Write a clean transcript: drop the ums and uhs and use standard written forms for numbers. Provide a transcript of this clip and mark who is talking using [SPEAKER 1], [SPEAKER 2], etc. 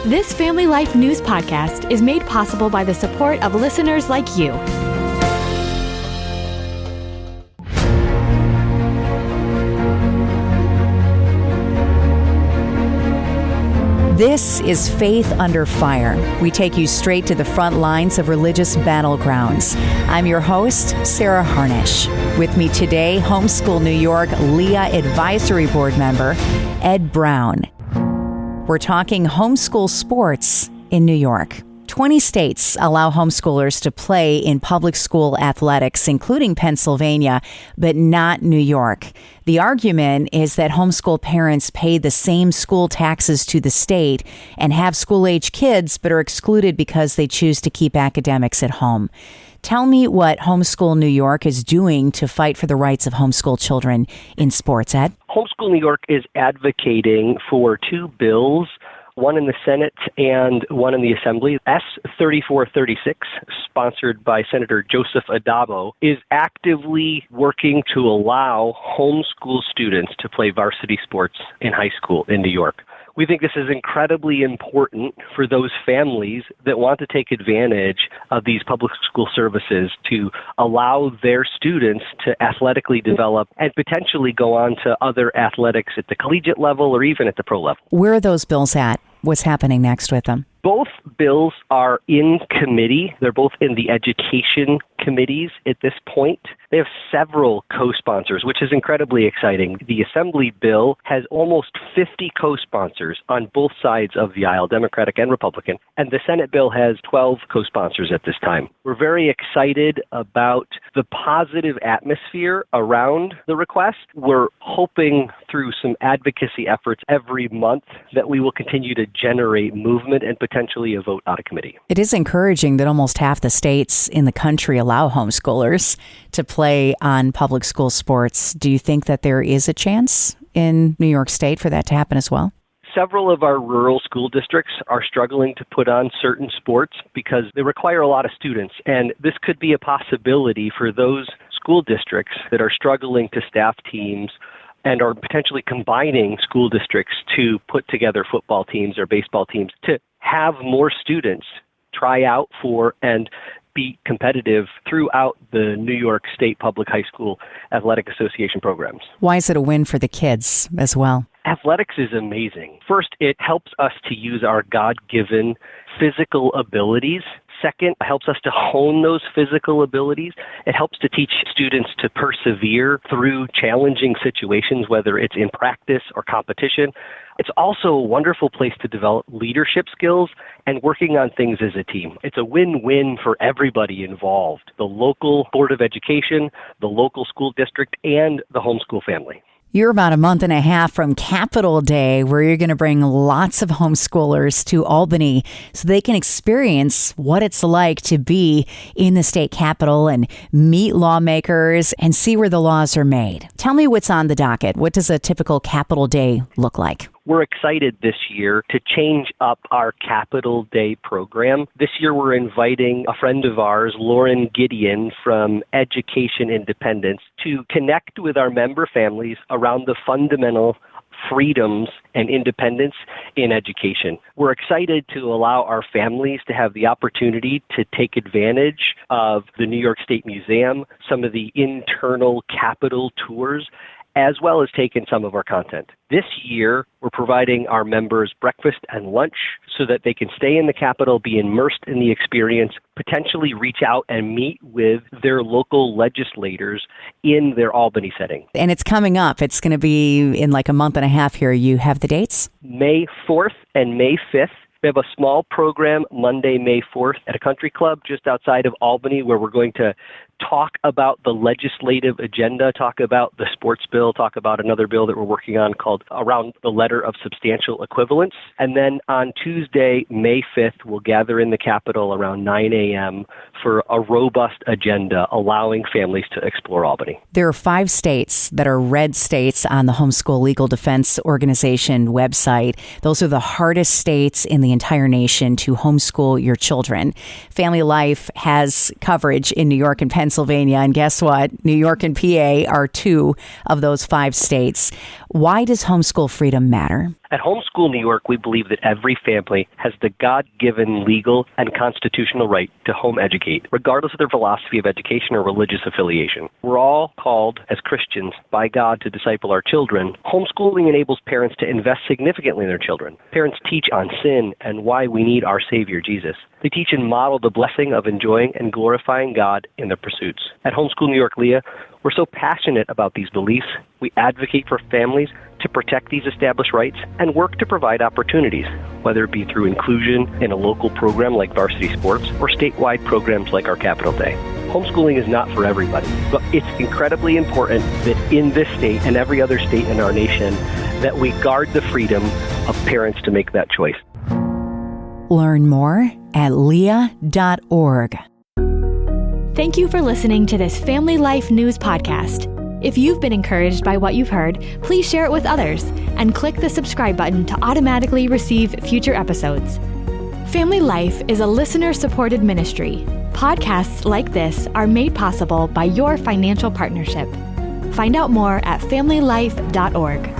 [SPEAKER 1] This Family Life News podcast is made possible by the support of listeners like you.
[SPEAKER 2] This is Faith Under Fire. We take you straight to the front lines of religious battlegrounds. I'm your host, Sarah Harnisch. With me today, Homeschool New York Leah Advisory Board member, Ed Brown. We're talking homeschool sports in New York. 20 states allow homeschoolers to play in public school athletics, including Pennsylvania, but not New York. The argument is that homeschool parents pay the same school taxes to the state and have school-age kids, but are excluded because they choose to keep academics at home. Tell me what Homeschool New York is doing to fight for the rights of homeschool children in sports, Ed.
[SPEAKER 3] Homeschool New York is advocating for two bills, one in the Senate and one in the Assembly. S-3436, sponsored by Senator Joseph Adabo, is actively working to allow homeschool students to play varsity sports in high school in New York. We think this is incredibly important for those families that want to take advantage of these public school services to allow their students to athletically develop and potentially go on to other athletics at the collegiate level or even at the pro level.
[SPEAKER 2] Where are those bills at? What's happening next with them?
[SPEAKER 3] Both bills are in committee. They're both in the education committees at this point. They have several co-sponsors, which is incredibly exciting. The Assembly bill has almost 50 co-sponsors on both sides of the aisle, Democratic and Republican, and the Senate bill has 12 co-sponsors at this time. We're very excited about the positive atmosphere around the request. We're hoping through some advocacy efforts every month that we will continue to generate movement and potentially a vote out of committee.
[SPEAKER 2] It is encouraging that almost half the states in the country allow homeschoolers to play on public school sports. Do you think that there is a chance in New York State for that to happen as well?
[SPEAKER 3] Several of our rural school districts are struggling to put on certain sports because they require a lot of students, and this could be a possibility for those school districts that are struggling to staff teams and are potentially combining school districts to put together football teams or baseball teams to have more students try out for and be competitive throughout the New York State Public High School Athletic Association programs.
[SPEAKER 2] Why is it a win for the kids as well?
[SPEAKER 3] Athletics is amazing. First, it helps us to use our God-given physical abilities. Second, it helps us to hone those physical abilities. It helps to teach students to persevere through challenging situations, whether it's in practice or competition. It's also a wonderful place to develop leadership skills and working on things as a team. It's a win-win for everybody involved, the local Board of Education, the local school district, and the homeschool family.
[SPEAKER 2] You're about a month and a half from Capitol Day, where you're going to bring lots of homeschoolers to Albany so they can experience what it's like to be in the state capitol and meet lawmakers and see where the laws are made. Tell me what's on the docket. What does a typical Capitol Day look like?
[SPEAKER 3] We're excited this year to change up our Capitol Day program. This year we're inviting a friend of ours, Lauren Gideon from Education Independence, to connect with our member families around the fundamental freedoms and independence in education. We're excited to allow our families to have the opportunity to take advantage of the New York State Museum, some of the internal Capitol tours, as well as take in some of our content. This year, we're providing our members breakfast and lunch so that they can stay in the Capitol, be immersed in the experience, potentially reach out and meet with their local legislators in their Albany setting.
[SPEAKER 2] And it's coming up. It's going to be in like a month and a half here. You have the dates?
[SPEAKER 3] May 4th and May 5th. We have a small program Monday, May 4th at a country club just outside of Albany where we're going to talk about the legislative agenda, talk about the sports bill, talk about another bill that we're working on called Around the Letter of Substantial Equivalence. And then on Tuesday, May 5th, we'll gather in the Capitol around 9 a.m. for a robust agenda allowing families to explore Albany.
[SPEAKER 2] There are 5 states that are red states on the Homeschool Legal Defense Organization website. Those are the hardest states in the entire nation to homeschool your children. Family Life has coverage in New York and Pennsylvania, and guess what? New York and PA are 2 of those 5 states. Why does homeschool freedom matter?
[SPEAKER 3] At Homeschool New York, we believe that every family has the God-given legal and constitutional right to home educate, regardless of their philosophy of education or religious affiliation. We're all called as Christians by God to disciple our children. Homeschooling enables parents to invest significantly in their children. Parents teach on sin and why we need our Savior, Jesus. They teach and model the blessing of enjoying and glorifying God in their pursuits. At Homeschool New York, Leah, we're so passionate about these beliefs. We advocate for families to protect these established rights and work to provide opportunities, whether it be through inclusion in a local program like varsity sports or statewide programs like our Capital Day. Homeschooling is not for everybody, but it's incredibly important that in this state and every other state in our nation that we guard the freedom of parents to make that choice.
[SPEAKER 2] Learn more at leah.org.
[SPEAKER 1] Thank you for listening to this Family Life News podcast. If you've been encouraged by what you've heard, please share it with others and click the subscribe button to automatically receive future episodes. Family Life is a listener-supported ministry. Podcasts like this are made possible by your financial partnership. Find out more at familylife.org.